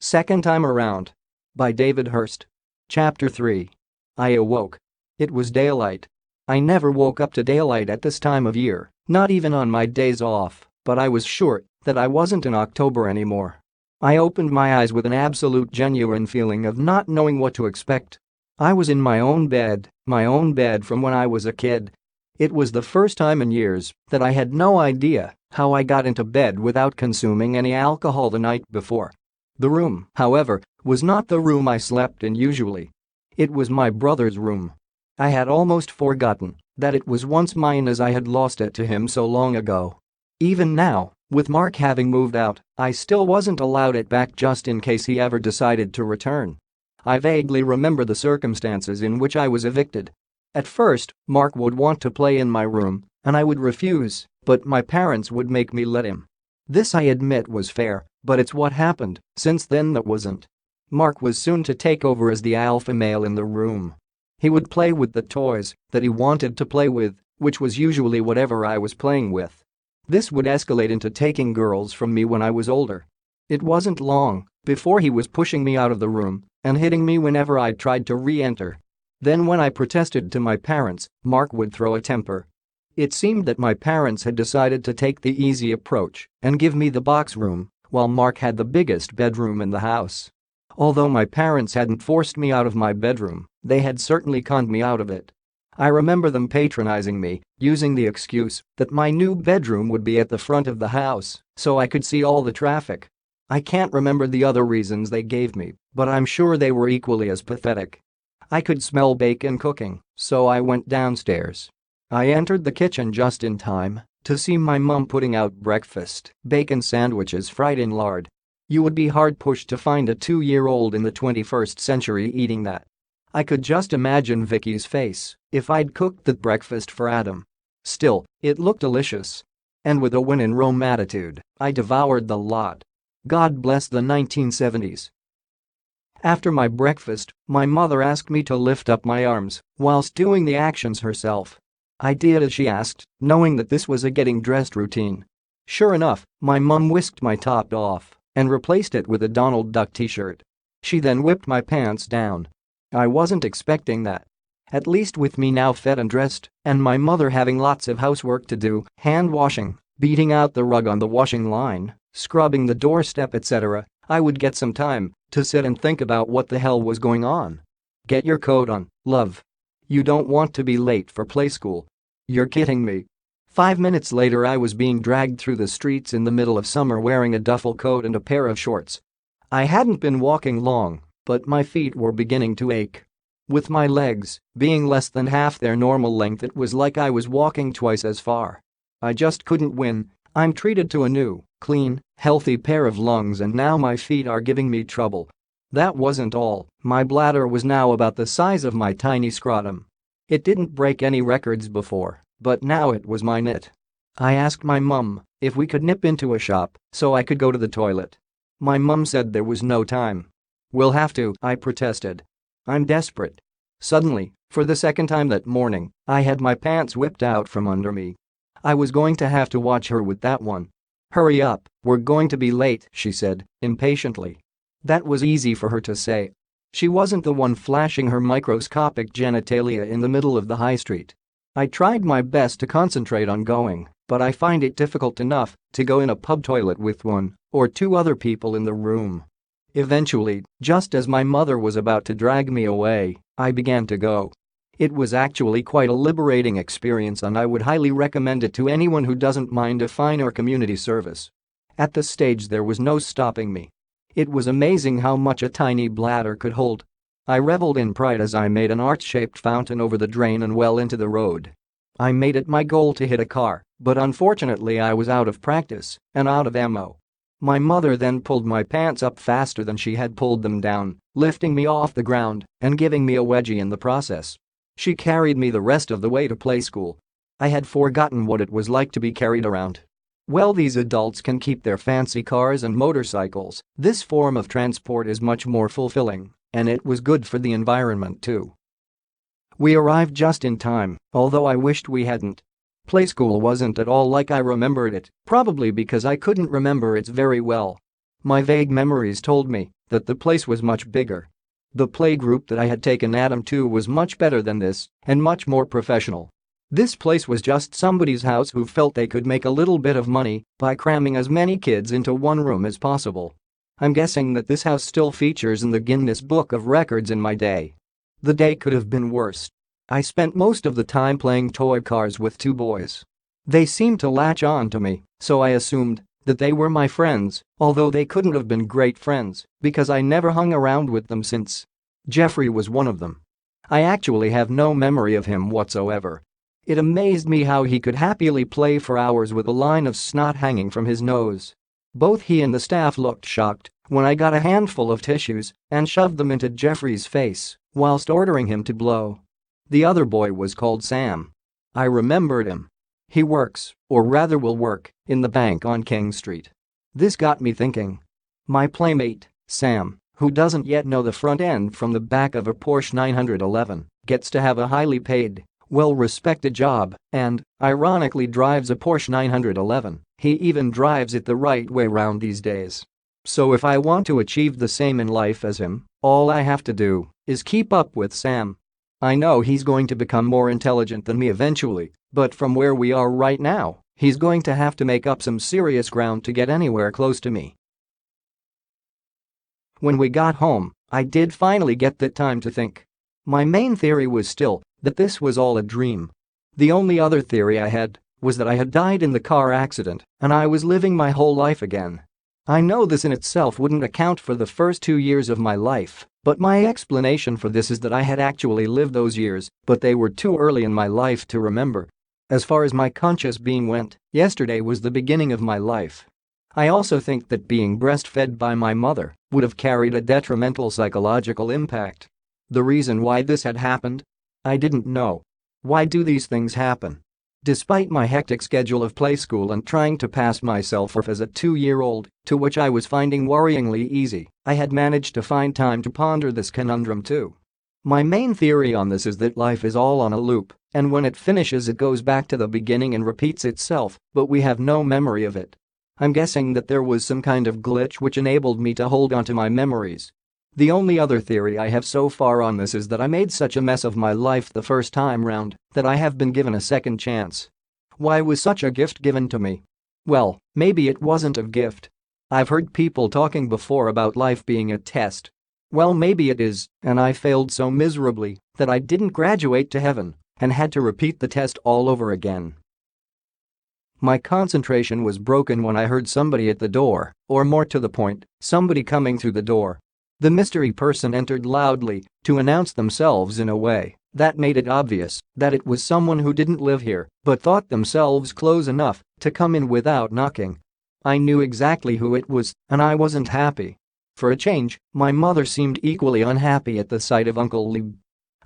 Second Time Around. By David Hirst. Chapter 3. I awoke. It was daylight. I never woke up to daylight at this time of year, not even on my days off, but I was sure that I wasn't in October anymore. I opened my eyes with an absolute genuine feeling of not knowing what to expect. I was in my own bed from when I was a kid. It was the first time in years that I had no idea how I got into bed without consuming any alcohol the night before. The room, however, was not the room I slept in usually. It was my brother's room. I had almost forgotten that it was once mine as I had lost it to him so long ago. Even now, with Mark having moved out, I still wasn't allowed it back just in case he ever decided to return. I vaguely remember the circumstances in which I was evicted. At first, Mark would want to play in my room, and I would refuse, but my parents would make me let him. This I admit was fair, but it's what happened since then that wasn't. Mark was soon to take over as the alpha male in the room. He would play with the toys that he wanted to play with, which was usually whatever I was playing with. This would escalate into taking girls from me when I was older. It wasn't long before he was pushing me out of the room and hitting me whenever I tried to re-enter. Then when I protested to my parents, Mark would throw a temper. It seemed that my parents had decided to take the easy approach and give me the box room, while Mark had the biggest bedroom in the house. Although my parents hadn't forced me out of my bedroom, they had certainly conned me out of it. I remember them patronizing me, using the excuse that my new bedroom would be at the front of the house, so I could see all the traffic. I can't remember the other reasons they gave me, but I'm sure they were equally as pathetic. I could smell bacon cooking, so I went downstairs. I entered the kitchen just in time to see my mum putting out breakfast, bacon sandwiches fried in lard. You would be hard-pushed to find a 2-year-old in the 21st century eating that. I could just imagine Vicky's face if I'd cooked that breakfast for Adam. Still, it looked delicious. And with a when-in-Rome attitude, I devoured the lot. God bless the 1970s. After my breakfast, my mother asked me to lift up my arms whilst doing the actions herself. I did as she asked, knowing that this was a getting dressed routine. Sure enough, my mum whisked my top off and replaced it with a Donald Duck t-shirt. She then whipped my pants down. I wasn't expecting that. At least with me now fed and dressed, and my mother having lots of housework to do, hand washing, beating out the rug on the washing line, scrubbing the doorstep etc., I would get some time to sit and think about what the hell was going on. Get your coat on, love. You don't want to be late for play school. You're kidding me. 5 minutes later I was being dragged through the streets in the middle of summer wearing a duffel coat and a pair of shorts. I hadn't been walking long, but my feet were beginning to ache. With my legs being less than half their normal length, it was like I was walking twice as far. I just couldn't win. I'm treated to a new, clean, healthy pair of lungs and now my feet are giving me trouble. That wasn't all, my bladder was now about the size of my tiny scrotum. It didn't break any records before, but now it was my nit. I asked my mum if we could nip into a shop so I could go to the toilet. My mum said there was no time. We'll have to, I protested. I'm desperate. Suddenly, for the second time that morning, I had my pants whipped out from under me. I was going to have to watch her with that one. Hurry up, we're going to be late, she said, impatiently. That was easy for her to say. She wasn't the one flashing her microscopic genitalia in the middle of the high street. I tried my best to concentrate on going, but I find it difficult enough to go in a pub toilet with 1 or 2 other people in the room. Eventually, just as my mother was about to drag me away, I began to go. It was actually quite a liberating experience and I would highly recommend it to anyone who doesn't mind a fine or community service. At this stage there was no stopping me. It was amazing how much a tiny bladder could hold. I reveled in pride as I made an arch-shaped fountain over the drain and well into the road. I made it my goal to hit a car, but unfortunately I was out of practice and out of ammo. My mother then pulled my pants up faster than she had pulled them down, lifting me off the ground and giving me a wedgie in the process. She carried me the rest of the way to play school. I had forgotten what it was like to be carried around. Well, these adults can keep their fancy cars and motorcycles. This form of transport is much more fulfilling, and it was good for the environment too. We arrived just in time, although I wished we hadn't. Play school wasn't at all like I remembered it, probably because I couldn't remember it very well. My vague memories told me that the place was much bigger. The playgroup that I had taken Adam to was much better than this and much more professional. This place was just somebody's house who felt they could make a little bit of money by cramming as many kids into one room as possible. I'm guessing that this house still features in the Guinness Book of Records in my day. The day could have been worse. I spent most of the time playing toy cars with two boys. They seemed to latch on to me, so I assumed that they were my friends, although they couldn't have been great friends because I never hung around with them since. Jeffrey was one of them. I actually have no memory of him whatsoever. It amazed me how he could happily play for hours with a line of snot hanging from his nose. Both he and the staff looked shocked when I got a handful of tissues and shoved them into Jeffrey's face whilst ordering him to blow. The other boy was called Sam. I remembered him. He works, or rather will work, in the bank on King Street. This got me thinking. My playmate, Sam, who doesn't yet know the front end from the back of a Porsche 911, gets to have a highly paid, well-respected job and, ironically, drives a Porsche 911. He even drives it the right way round these days. So if I want to achieve the same in life as him, all I have to do is keep up with Sam. I know he's going to become more intelligent than me eventually, but from where we are right now, he's going to have to make up some serious ground to get anywhere close to me. When we got home, I did finally get the time to think. My main theory was still that this was all a dream. The only other theory I had was that I had died in the car accident and I was living my whole life again. I know this in itself wouldn't account for the first 2 years of my life, but my explanation for this is that I had actually lived those years, but they were too early in my life to remember. As far as my conscious being went, yesterday was the beginning of my life. I also think that being breastfed by my mother would have carried a detrimental psychological impact. The reason why this had happened? I didn't know. Why do these things happen? Despite my hectic schedule of play school and trying to pass myself off as a 2-year-old, to which I was finding worryingly easy, I had managed to find time to ponder this conundrum too. My main theory on this is that life is all on a loop, and when it finishes it goes back to the beginning and repeats itself, but we have no memory of it. I'm guessing that there was some kind of glitch which enabled me to hold onto my memories. The only other theory I have so far on this is that I made such a mess of my life the first time round that I have been given a second chance. Why was such a gift given to me? Well, maybe it wasn't a gift. I've heard people talking before about life being a test. Well, maybe it is, and I failed so miserably that I didn't graduate to heaven and had to repeat the test all over again. My concentration was broken when I heard somebody at the door, or more to the point, somebody coming through the door. The mystery person entered loudly to announce themselves in a way that made it obvious that it was someone who didn't live here but thought themselves close enough to come in without knocking. I knew exactly who it was, and I wasn't happy. For a change, my mother seemed equally unhappy at the sight of Uncle Lee.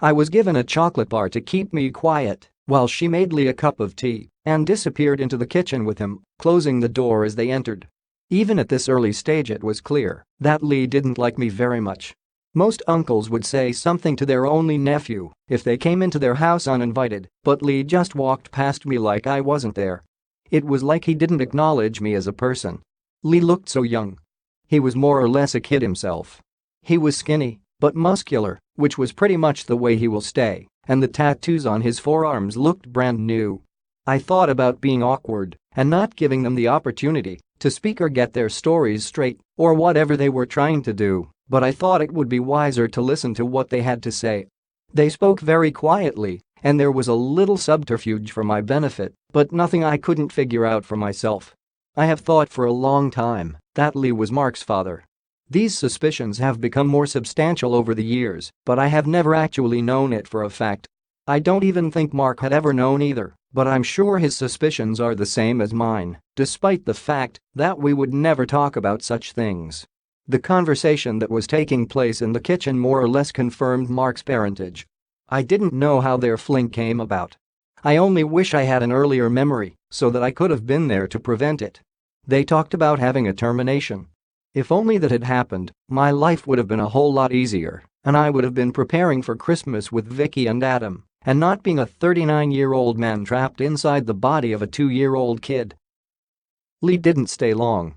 I was given a chocolate bar to keep me quiet while she made Lee a cup of tea and disappeared into the kitchen with him, closing the door as they entered. Even at this early stage it was clear that Lee didn't like me very much. Most uncles would say something to their only nephew if they came into their house uninvited, but Lee just walked past me like I wasn't there. It was like he didn't acknowledge me as a person. Lee looked so young. He was more or less a kid himself. He was skinny, but muscular, which was pretty much the way he will stay, and the tattoos on his forearms looked brand new. I thought about being awkward and not giving them the opportunity to speak or get their stories straight, or whatever they were trying to do, but I thought it would be wiser to listen to what they had to say. They spoke very quietly, and there was a little subterfuge for my benefit, but nothing I couldn't figure out for myself. I have thought for a long time that Lee was Mark's father. These suspicions have become more substantial over the years, but I have never actually known it for a fact. I don't even think Mark had ever known either, but I'm sure his suspicions are the same as mine, despite the fact that we would never talk about such things. The conversation that was taking place in the kitchen more or less confirmed Mark's parentage. I didn't know how their fling came about. I only wish I had an earlier memory so that I could have been there to prevent it. They talked about having a termination. If only that had happened, my life would have been a whole lot easier, and I would have been preparing for Christmas with Vicky and Adam, and not being a 39-year-old man trapped inside the body of a 2-year-old kid. Lee didn't stay long.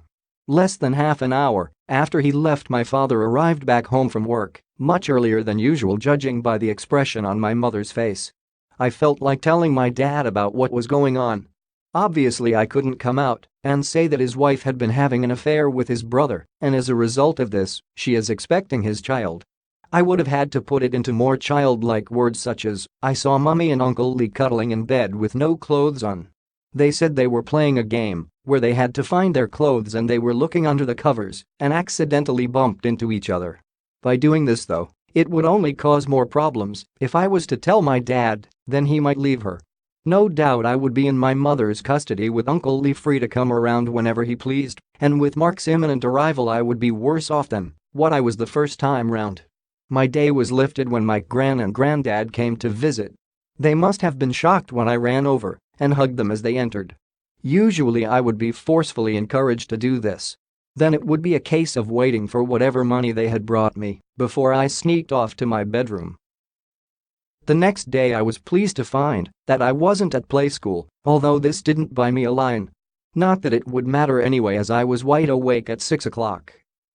Less than half an hour after he left, my father arrived back home from work, much earlier than usual judging by the expression on my mother's face. I felt like telling my dad about what was going on. Obviously I couldn't come out and say that his wife had been having an affair with his brother, and as a result of this, she is expecting his child. I would have had to put it into more childlike words such as, "I saw Mummy and Uncle Lee cuddling in bed with no clothes on. They said they were playing a game where they had to find their clothes and they were looking under the covers and accidentally bumped into each other." By doing this though, it would only cause more problems. If I was to tell my dad, then he might leave her. No doubt I would be in my mother's custody with Uncle Lee free to come around whenever he pleased, and with Mark's imminent arrival I would be worse off than what I was the first time round. My day was lifted when my gran and granddad came to visit. They must have been shocked when I ran over and hugged them as they entered. Usually I would be forcefully encouraged to do this. Then it would be a case of waiting for whatever money they had brought me before I sneaked off to my bedroom. The next day I was pleased to find that I wasn't at play school, although this didn't buy me a line. Not that it would matter anyway as I was wide awake at 6 o'clock.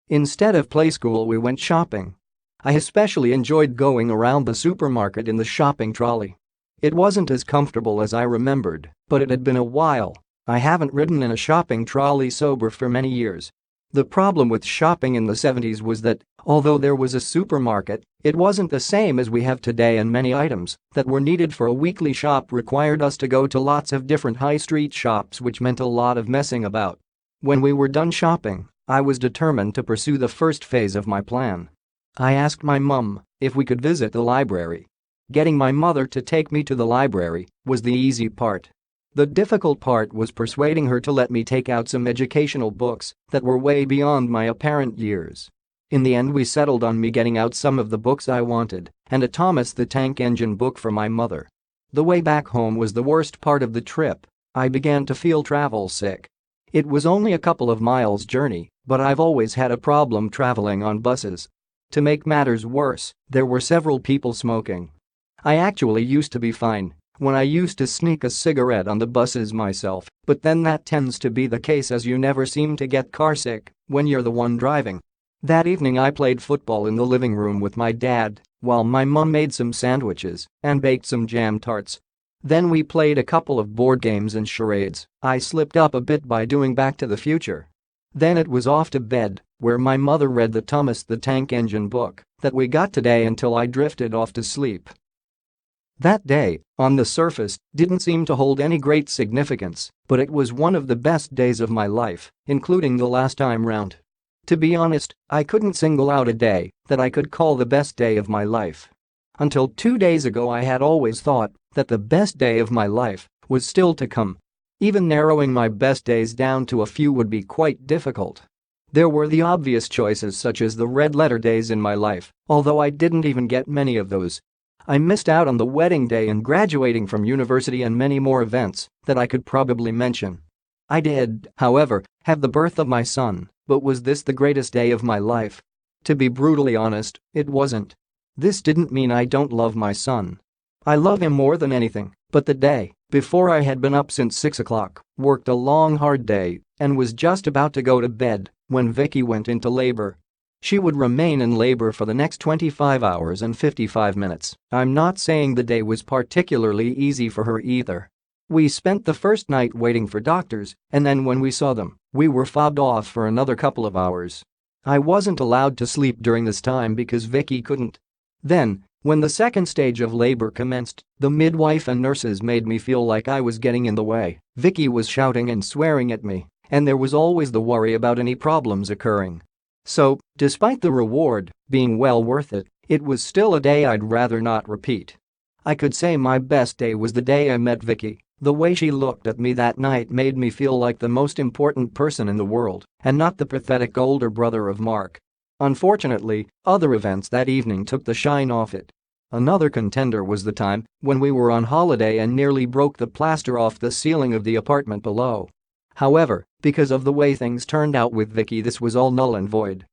Instead of play school we went shopping. I especially enjoyed going around the supermarket in the shopping trolley. It wasn't as comfortable as I remembered, but it had been a while. I haven't ridden in a shopping trolley sober for many years. The problem with shopping in the 70s was that, although there was a supermarket, it wasn't the same as we have today, and many items that were needed for a weekly shop required us to go to lots of different high street shops, which meant a lot of messing about. When we were done shopping, I was determined to pursue the first phase of my plan. I asked my mum if we could visit the library. Getting my mother to take me to the library was the easy part. The difficult part was persuading her to let me take out some educational books that were way beyond my apparent years. In the end we settled on me getting out some of the books I wanted and a Thomas the Tank Engine book for my mother. The way back home was the worst part of the trip. I began to feel travel sick. It was only a couple of miles journey, but I've always had a problem traveling on buses. To make matters worse, there were several people smoking. I actually used to be fine when I used to sneak a cigarette on the buses myself, but then that tends to be the case as you never seem to get carsick when you're the one driving. That evening I played football in the living room with my dad while my mum made some sandwiches and baked some jam tarts. Then we played a couple of board games and charades. I slipped up a bit by doing Back to the Future. Then it was off to bed, where my mother read the Thomas the Tank Engine book that we got today until I drifted off to sleep. That day, on the surface, didn't seem to hold any great significance, but it was one of the best days of my life, including the last time round. To be honest, I couldn't single out a day that I could call the best day of my life. Until 2 days ago I had always thought that the best day of my life was still to come. Even narrowing my best days down to a few would be quite difficult. There were the obvious choices such as the red letter days in my life, although I didn't even get many of those. I missed out on the wedding day and graduating from university and many more events that I could probably mention. I did, however, have the birth of my son, but was this the greatest day of my life? To be brutally honest, it wasn't. This didn't mean I don't love my son. I love him more than anything, but the day before I had been up since 6 o'clock, worked a long hard day, and was just about to go to bed when Vicky went into labor. She would remain in labor for the next 25 hours and 55 minutes. I'm not saying the day was particularly easy for her either. We spent the first night waiting for doctors, and then when we saw them, we were fobbed off for another couple of hours. I wasn't allowed to sleep during this time because Vicky couldn't. Then, when the second stage of labor commenced, the midwife and nurses made me feel like I was getting in the way. Vicky was shouting and swearing at me, and there was always the worry about any problems occurring. So, despite the reward being well worth it, it was still a day I'd rather not repeat. I could say my best day was the day I met Vicky. The way she looked at me that night made me feel like the most important person in the world and not the pathetic older brother of Mark. Unfortunately, other events that evening took the shine off it. Another contender was the time when we were on holiday and nearly broke the plaster off the ceiling of the apartment below. However, because of the way things turned out with Vicky, this was all null and void.